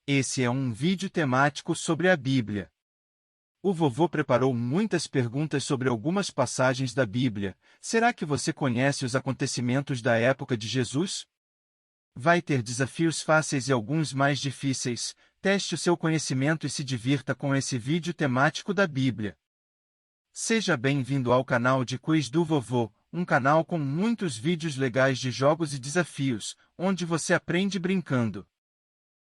Esse é um vídeo temático sobre a Bíblia. O vovô preparou muitas perguntas sobre algumas passagens da Bíblia. Será que você conhece os acontecimentos da época de Jesus? Vai ter desafios fáceis e alguns mais difíceis. Teste o seu conhecimento e se divirta com esse vídeo temático da Bíblia. Seja bem-vindo ao canal de Quiz do Vovô, um canal com muitos vídeos legais de jogos e desafios, onde você aprende brincando.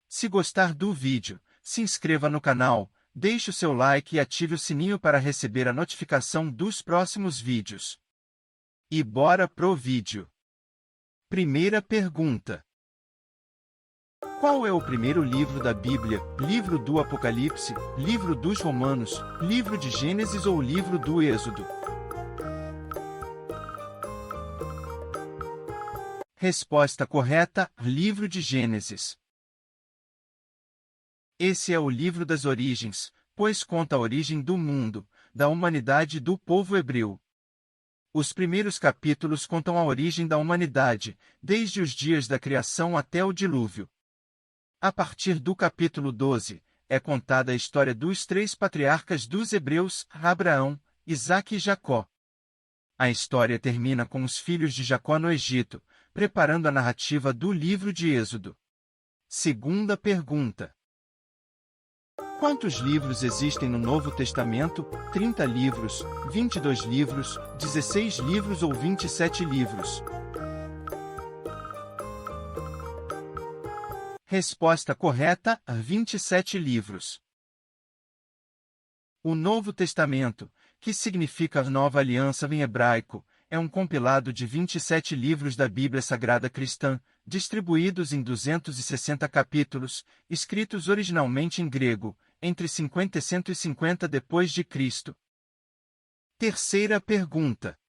Se gostar do vídeo, se inscreva no canal, deixe o seu like e ative o sininho para receber a notificação dos próximos vídeos. E bora pro vídeo! Primeira pergunta: qual é o primeiro livro da Bíblia? Livro do Apocalipse, livro dos Romanos, livro de Gênesis ou livro do Êxodo? Resposta correta: livro de Gênesis. Esse é o livro das origens, pois conta a origem do mundo, da humanidade e do povo hebreu. Os primeiros capítulos contam a origem da humanidade, desde os dias da criação até o dilúvio. A partir do capítulo 12, é contada a história dos três patriarcas dos hebreus, Abraão, Isaque e Jacó. A história termina com os filhos de Jacó no Egito, preparando a narrativa do livro de Êxodo. Segunda pergunta: quantos livros existem no Novo Testamento? 30 livros, 22 livros, 16 livros ou 27 livros? Resposta correta: 27 livros. O Novo Testamento, que significa Nova Aliança em hebraico, é um compilado de 27 livros da Bíblia Sagrada Cristã, distribuídos em 260 capítulos, escritos originalmente em grego, entre 50 e 150 depois de Cristo. Terceira pergunta: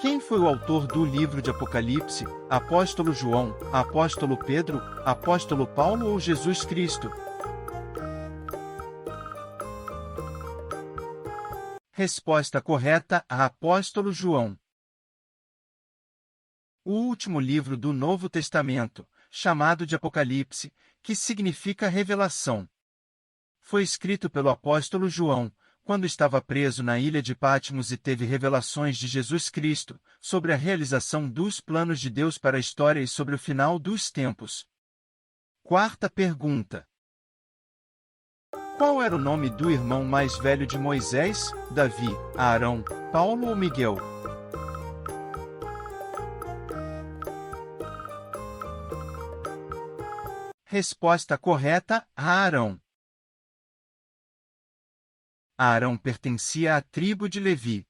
quem foi o autor do livro de Apocalipse? Apóstolo João, Apóstolo Pedro, Apóstolo Paulo ou Jesus Cristo? Resposta correta: Apóstolo João. O último livro do Novo Testamento, chamado de Apocalipse, que significa revelação, foi escrito pelo apóstolo João, quando estava preso na ilha de Patmos e teve revelações de Jesus Cristo, sobre a realização dos planos de Deus para a história e sobre o final dos tempos. Quarta pergunta: qual era o nome do irmão mais velho de Moisés? Davi, Arão, Paulo ou Miguel? Resposta correta: Arão. Arão pertencia à tribo de Levi.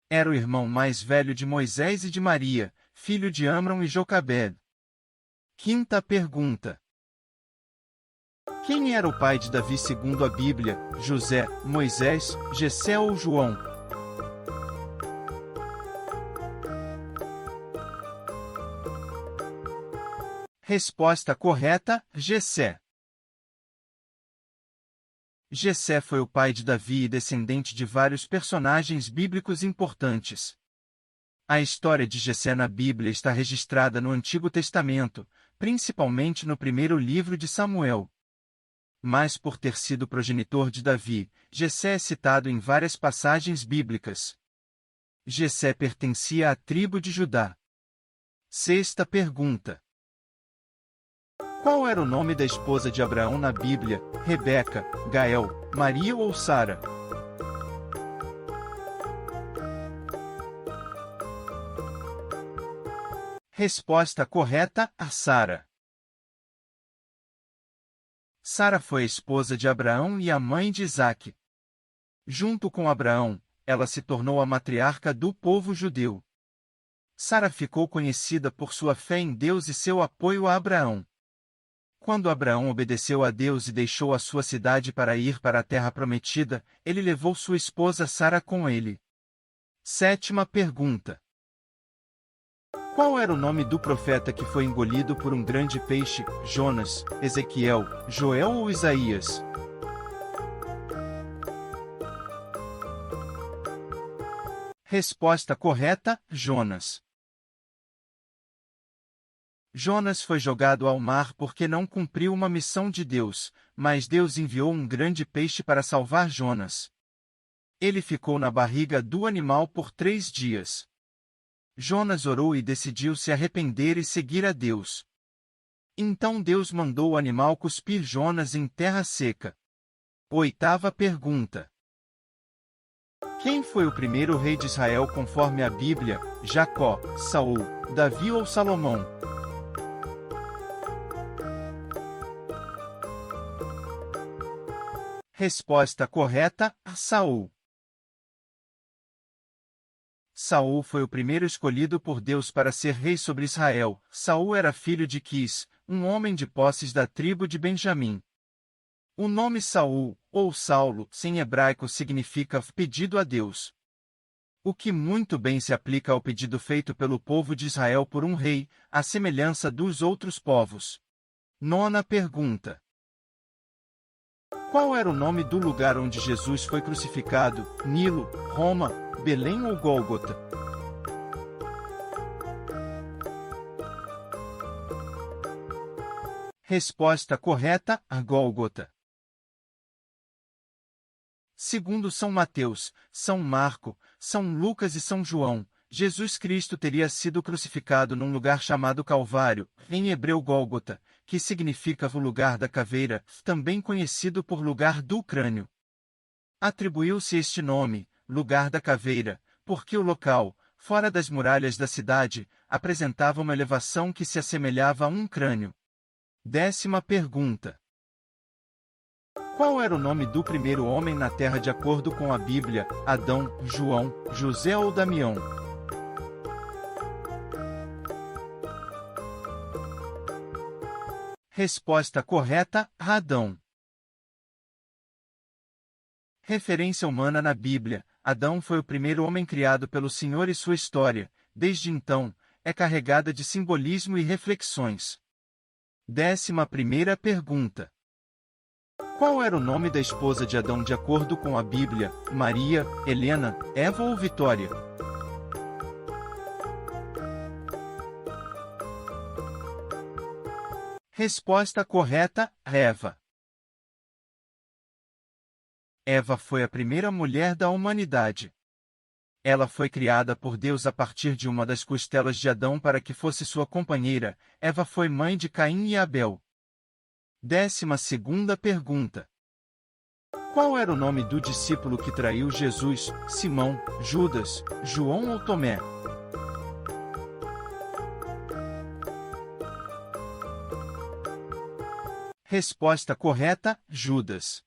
Era o irmão mais velho de Moisés e de Maria, filho de Amram e Jocabed. Quinta pergunta: quem era o pai de Davi segundo a Bíblia? José, Moisés, Jessé ou João? Resposta correta: Jessé. Jessé foi o pai de Davi e descendente de vários personagens bíblicos importantes. A história de Jessé na Bíblia está registrada no Antigo Testamento, principalmente no primeiro livro de Samuel. Mas por ter sido progenitor de Davi, Jessé é citado em várias passagens bíblicas. Jessé pertencia à tribo de Judá. Sexta pergunta: qual era o nome da esposa de Abraão na Bíblia? Rebeca, Gael, Maria ou Sara? Resposta correta: a Sara. Sara foi a esposa de Abraão e a mãe de Isaque. Junto com Abraão, ela se tornou a matriarca do povo judeu. Sara ficou conhecida por sua fé em Deus e seu apoio a Abraão. Quando Abraão obedeceu a Deus e deixou a sua cidade para ir para a terra prometida, ele levou sua esposa Sara com ele. Sétima pergunta: qual era o nome do profeta que foi engolido por um grande peixe? Jonas, Ezequiel, Joel ou Isaías? Resposta correta: Jonas. Jonas foi jogado ao mar porque não cumpriu uma missão de Deus, mas Deus enviou um grande peixe para salvar Jonas. Ele ficou na barriga do animal por 3 dias. Jonas orou e decidiu se arrepender e seguir a Deus. Então Deus mandou o animal cuspir Jonas em terra seca. Oitava pergunta. Quem foi o primeiro rei de Israel conforme a Bíblia? Jacó, Saul, Davi ou Salomão? Resposta correta: Saul. Saul foi o primeiro escolhido por Deus para ser rei sobre Israel. Saul era filho de Quis, um homem de posses da tribo de Benjamim. O nome Saul, ou Saulo, em hebraico significa pedido a Deus. O que muito bem se aplica ao pedido feito pelo povo de Israel por um rei, à semelhança dos outros povos. Nona pergunta. Qual era o nome do lugar onde Jesus foi crucificado? Nilo, Roma, Belém ou Gólgota? Resposta correta: Gólgota. Segundo São Mateus, São Marco, São Lucas e São João, Jesus Cristo teria sido crucificado num lugar chamado Calvário, em hebreu Gólgota, que significa o lugar da caveira, também conhecido por lugar do crânio. Atribuiu-se este nome, lugar da caveira, porque o local, fora das muralhas da cidade, apresentava uma elevação que se assemelhava a um crânio. 10ª pergunta. Qual era o nome do primeiro homem na Terra de acordo com a Bíblia? Adão, João, José ou Damião? Resposta correta: Adão. Referência humana na Bíblia: Adão foi o primeiro homem criado pelo Senhor e sua história, desde então, é carregada de simbolismo e reflexões. 11ª pergunta. Qual era o nome da esposa de Adão de acordo com a Bíblia? Maria, Helena, Eva ou Vitória? Resposta correta: Eva. Eva foi a primeira mulher da humanidade. Ela foi criada por Deus a partir de uma das costelas de Adão para que fosse sua companheira. Eva foi mãe de Caim e Abel. 12ª pergunta. Qual era o nome do discípulo que traiu Jesus? Simão, Judas, João ou Tomé? Resposta correta: Judas.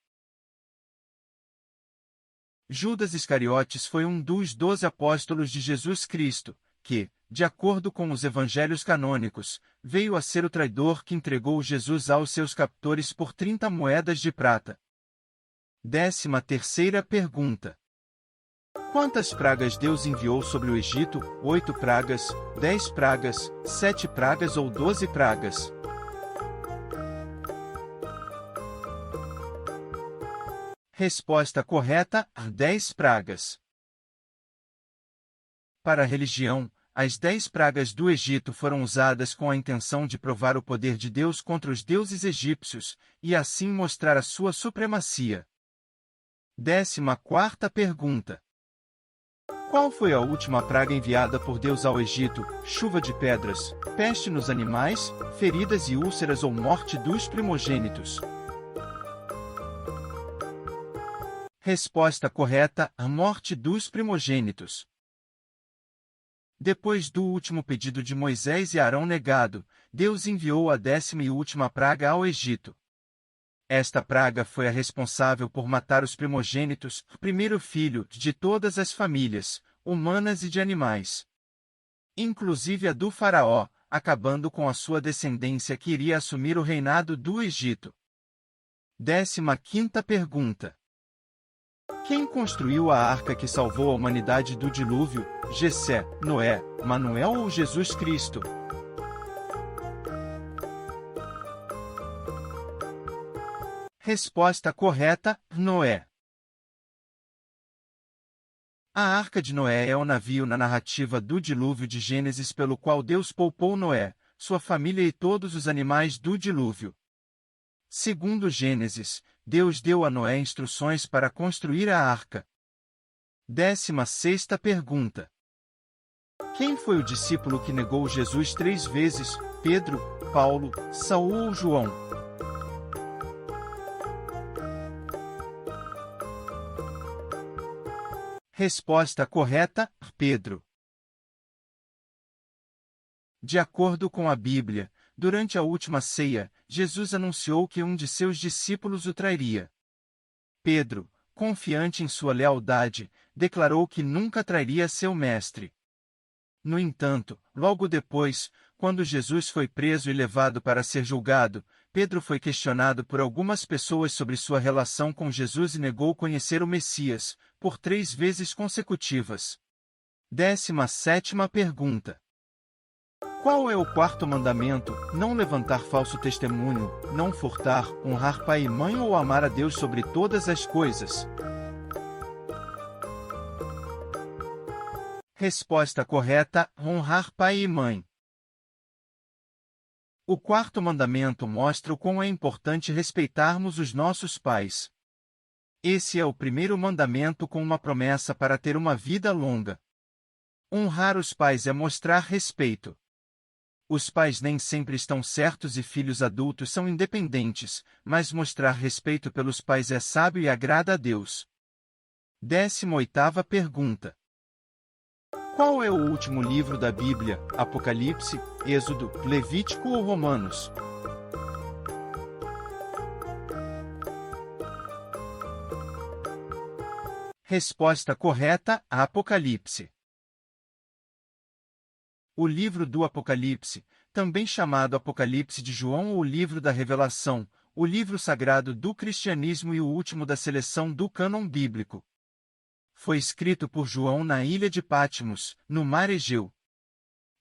Judas Iscariotes foi um dos 12 apóstolos de Jesus Cristo, que, de acordo com os evangelhos canônicos, veio a ser o traidor que entregou Jesus aos seus captores por 30 moedas de prata. 13ª pergunta. Quantas pragas Deus enviou sobre o Egito? 8 pragas, 10 pragas, 7 pragas ou 12 pragas? Resposta correta: 10 pragas. Para a religião, as 10 pragas do Egito foram usadas com a intenção de provar o poder de Deus contra os deuses egípcios, e assim mostrar a sua supremacia. 14ª pergunta. Qual foi a última praga enviada por Deus ao Egito? Chuva de pedras, peste nos animais, feridas e úlceras ou morte dos primogênitos? Resposta correta: a morte dos primogênitos. Depois do último pedido de Moisés e Arão negado, Deus enviou a 10ª e última praga ao Egito. Esta praga foi a responsável por matar os primogênitos, primeiro filho, de todas as famílias, humanas e de animais. Inclusive a do faraó, acabando com a sua descendência que iria assumir o reinado do Egito. 15ª pergunta. Quem construiu a arca que salvou a humanidade do dilúvio? Jessé, Noé, Manuel ou Jesus Cristo? Resposta correta: Noé. A Arca de Noé é o navio na narrativa do dilúvio de Gênesis pelo qual Deus poupou Noé, sua família e todos os animais do dilúvio. Segundo Gênesis, Deus deu a Noé instruções para construir a arca. 16ª pergunta. Quem foi o discípulo que negou Jesus 3 vezes, Pedro, Paulo, Saul ou João? Resposta correta, Pedro. De acordo com a Bíblia, durante a última ceia, Jesus anunciou que um de seus discípulos o trairia. Pedro, confiante em sua lealdade, declarou que nunca trairia seu mestre. No entanto, logo depois, quando Jesus foi preso e levado para ser julgado, Pedro foi questionado por algumas pessoas sobre sua relação com Jesus e negou conhecer o Messias, por 3 vezes consecutivas. 17ª pergunta. Qual é o 4º mandamento? Não levantar falso testemunho, não furtar, honrar pai e mãe ou amar a Deus sobre todas as coisas? Resposta correta, honrar pai e mãe. O 4º mandamento mostra o quão é importante respeitarmos os nossos pais. Esse é o primeiro mandamento com uma promessa para ter uma vida longa. Honrar os pais é mostrar respeito. Os pais nem sempre estão certos e filhos adultos são independentes, mas mostrar respeito pelos pais é sábio e agrada a Deus. 18ª pergunta. Qual é o último livro da Bíblia, Apocalipse, Êxodo, Levítico ou Romanos? Resposta correta, Apocalipse. O livro do Apocalipse, também chamado Apocalipse de João ou o livro da Revelação, o livro sagrado do cristianismo e o último da seleção do cânon bíblico. Foi escrito por João na ilha de Patmos, no mar Egeu.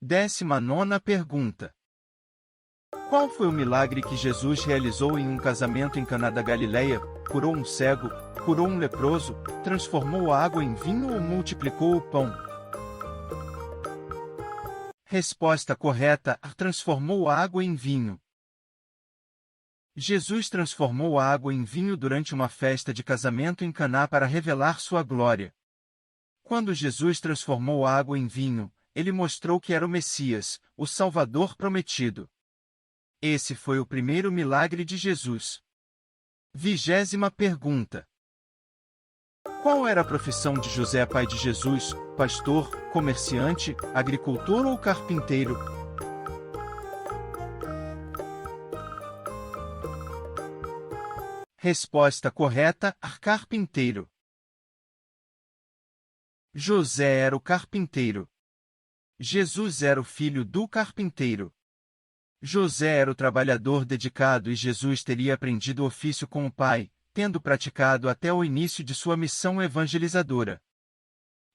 19ª pergunta. Qual foi o milagre que Jesus realizou em um casamento em Caná da Galileia? Curou um cego, curou um leproso, transformou a água em vinho ou multiplicou o pão? Resposta correta, transformou a água em vinho. Jesus transformou a água em vinho durante uma festa de casamento em Caná para revelar sua glória. Quando Jesus transformou a água em vinho, ele mostrou que era o Messias, o Salvador prometido. Esse foi o primeiro milagre de Jesus. 20ª pergunta. Qual era a profissão de José, pai de Jesus? Pastor, comerciante, agricultor ou carpinteiro? Resposta correta, carpinteiro. José era o carpinteiro. Jesus era o filho do carpinteiro. José era o trabalhador dedicado e Jesus teria aprendido o ofício com o pai, tendo praticado até o início de sua missão evangelizadora.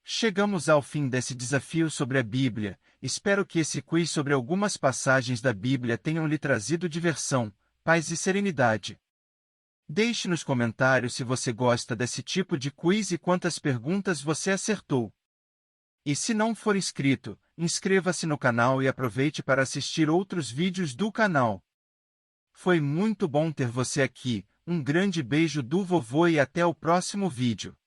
Chegamos ao fim desse desafio sobre a Bíblia. Espero que esse quiz sobre algumas passagens da Bíblia tenham lhe trazido diversão, paz e serenidade. Deixe nos comentários se você gosta desse tipo de quiz e quantas perguntas você acertou. E se não for inscrito, inscreva-se no canal e aproveite para assistir outros vídeos do canal. Foi muito bom ter você aqui, um grande beijo do vovô e até o próximo vídeo.